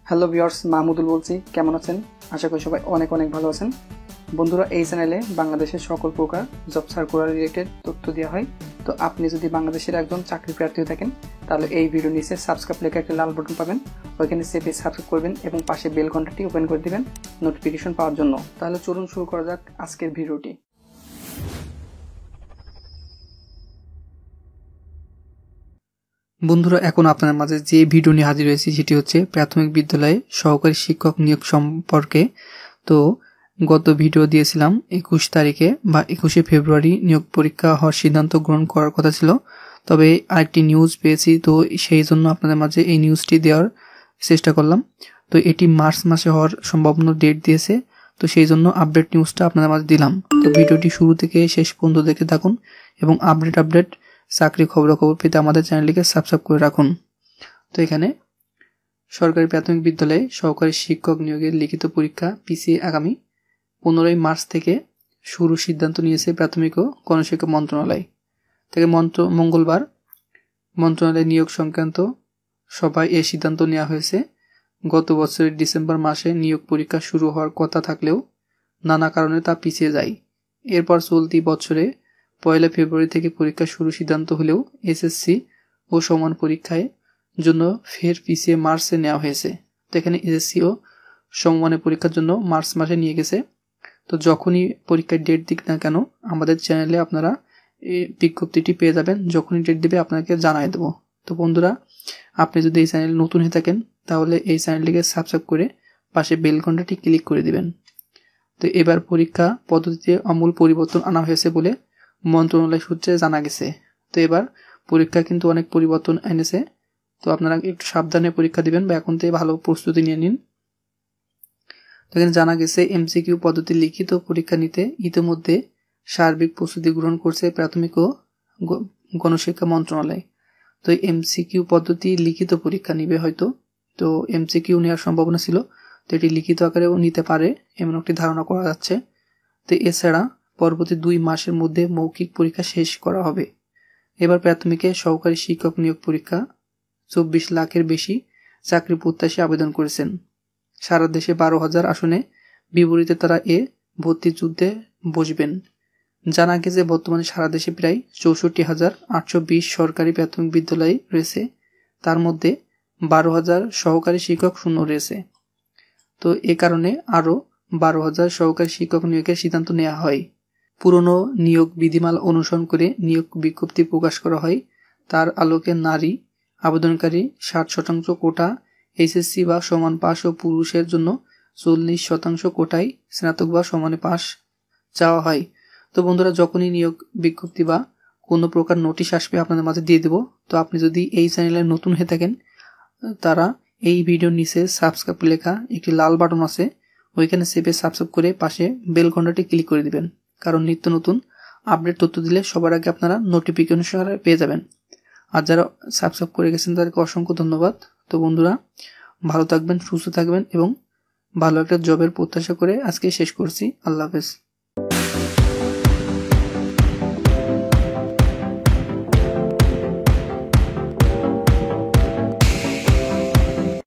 Hello viewers, Mahmudul বলছি। কেমন আছেন? আশা করি সবাই অনেক ভালো আছেন। বন্ধুরা, এই চ্যানেলে বাংলাদেশের সকল প্রকার জব সার্কুলার রিলেটেড তথ্য দেওয়া হয়। তো আপনি যদি বাংলাদেশের একজন চাকরি প্রার্থী হয়ে থাকেন, তাহলে এই ভিডিও নিচে সাবস্ক্রাইব লেখা একটা লাল বাটন পাবেন, ওইখানে চেপে সাবস্ক্রাইব করবেন এবং পাশে বেল ঘন্টাটি ওপেন করে দিবেন নোটিফিকেশন পাওয়ার জন্য। তাহলে চলুন শুরু করা যাক আজকের ভিডিওটি। বন্ধুরা, এখন আপনার মাঝে যে ভিডিও নিয়ে হাজির হয়েছি সেটি হচ্ছে প্রাথমিক বিদ্যালয়ে সহকারী শিক্ষক নিয়োগ সম্পর্কে। তো গত ভিডিও দিয়েছিলাম 21 তারিখে বা 21শে ফেব্রুয়ারি নিয়োগ পরীক্ষা হওয়ার সিদ্ধান্ত গ্রহণ করার কথা ছিল, তবে আরেকটি নিউজ পেয়েছি, তো সেই জন্য আপনাদের মাঝে এই নিউজটি দেওয়ার চেষ্টা করলাম। তো এটি মার্চ মাসে হওয়ার সম্ভাবনা ডেট দিয়েছে, তো সেই জন্য আপডেট নিউজটা আপনাদের মাঝে দিলাম। তো ভিডিওটি শুরু থেকে শেষ পর্যন্ত দেখে থাকুন এবং আপডেট চাকরি খবরাখবর পেতে আমাদের চ্যানেলটিকে সাবস্ক্রাইব করে রাখুন। তো এখানে সরকারি প্রাথমিক বিদ্যালয়ে সহকারী শিক্ষক নিয়োগের লিখিত পরীক্ষা পিসিএ আগামী 15 মার্চ থেকে শুরু সিদ্ধান্ত নিয়েছে প্রাথমিক ও গণশিক্ষা মন্ত্রণালয় থেকে। মঙ্গলবার মন্ত্রণালয় নিয়োগ সংক্রান্ত সভায় এই সিদ্ধান্ত নেওয়া হয়েছে। গত বছরের ডিসেম্বর মাসে নিয়োগ পরীক্ষা শুরু হওয়ার কথা থাকলেও নানা কারণে তা পিছিয়ে যায়। এরপর চলতি বছরে 1 ফেব্রুয়ারি থেকে পরীক্ষা শুরু সিদ্ধান্ত হলেও এসএসসি ও সমান পরীক্ষায় জন্য ফের পিছিয়ে মার্চে নেওয়া হয়েছে। তো এখানে এসএসসি ও সমমানের পরীক্ষার জন্য মার্চ মাসে নিয়ে গেছে। তো যখনই পরীক্ষার ডেট দিক না কেন, আমাদের চ্যানেলে আপনারা এই বিজ্ঞপ্তিটি পেয়ে যাবেন। যখনই ডেট দেবে আপনাকে জানাই দেবো। তো বন্ধুরা, আপনি যদি এই চ্যানেলে নতুন হয়ে থাকেন, তাহলে এই চ্যানেলটিকে সাবস্ক্রাইব করে পাশে বেল ঘন্টাটি ক্লিক করে দিবেন। তো এবার পরীক্ষা পদ্ধতিতে আমূল পরিবর্তন আনা হয়েছে বলে মন্ত্রণালয় সূত্রে জানা গেছে। তো এবার পরীক্ষা কিন্তু অনেক পরিবর্তন এনেছে, তো আপনারা একটু সাবধানে পরীক্ষা দিবেন বা এখন থেকে ভালো প্রস্তুতি নিয়ে নিন। তো এখানে জানা গেছে এমসিকিউ পদ্ধতির লিখিত পরীক্ষা নিতে ইতিমধ্যে সার্বিক প্রস্তুতি গ্রহণ করছে প্রাথমিক ও গণশিক্ষা মন্ত্রণালয়। তো এমসিকিউ পদ্ধতি লিখিত পরীক্ষা নিবে হয়তো, তো এমসিকিউ নেওয়ার সম্ভাবনা ছিল, তো এটি লিখিত আকারেও নিতে পারে এমন একটি ধারণা করা যাচ্ছে। তো এছাড়া পরবর্তী 2 মাসের মধ্যে মৌখিক পরীক্ষা শেষ করা হবে। এবার প্রাথমিকে সহকারী শিক্ষক নিয়োগ পরীক্ষা 24 লাখের বেশি চাকরি প্রত্যাশী আবেদন করেছেন। সারা দেশে 12,000 আসনে বিপরীতে তারা ভর্তি যুদ্ধে বসবেন। জানা গেছে বর্তমানে সারা দেশে প্রায় 64,820 সরকারি প্রাথমিক বিদ্যালয় রয়েছে, তার মধ্যে 12,000 সহকারী শিক্ষক শূন্য রয়েছে। তো এ কারণে আরও 12,000 সহকারী শিক্ষক নিয়োগের সিদ্ধান্ত নেওয়া হয়। পুরনো নিয়োগ বিধিমালা অনুসরণ করে নিয়োগ বিজ্ঞপ্তি প্রকাশ করা হয়। তার আলোকে নারী আবেদনকারী 60% কোটা এইচএসসি বা সমান পাস ও পুরুষের জন্য 40% কোটায় স্নাতক বা সমানে পাস চাওয়া হয়। তো বন্ধুরা, যখনই নিয়োগ বিজ্ঞপ্তি বা কোনো প্রকার নোটিশ আসবে আপনাদের মাঝে দিয়ে দেব। তো আপনি যদি এই চ্যানেলে নতুন হয়ে থাকেন, তারা এই ভিডিওর নিচে সাবস্ক্রাইব লেখা একটি লাল বাটন আছে, ওইখানে চেপে সাবস্ক্রাইব করে পাশে বেল ঘন্টাটি ক্লিক করে দিবেন, কারণ নিত্য নতুন আপডেট তথ্য দিলে সবার আগে আপনারা নোটিফিকেশন পেয়ে যাবেন। আর যারা সাবস্ক্রাইব করে গেছেন তাদেরকে অসংখ্য ধন্যবাদ। তো বন্ধুরা, ভালো থাকবেন, সুস্থ থাকবেন এবং ভালো একটা জবের প্রত্যাশা করে আজকে শেষ করছি। আল্লাহ হাফেজ।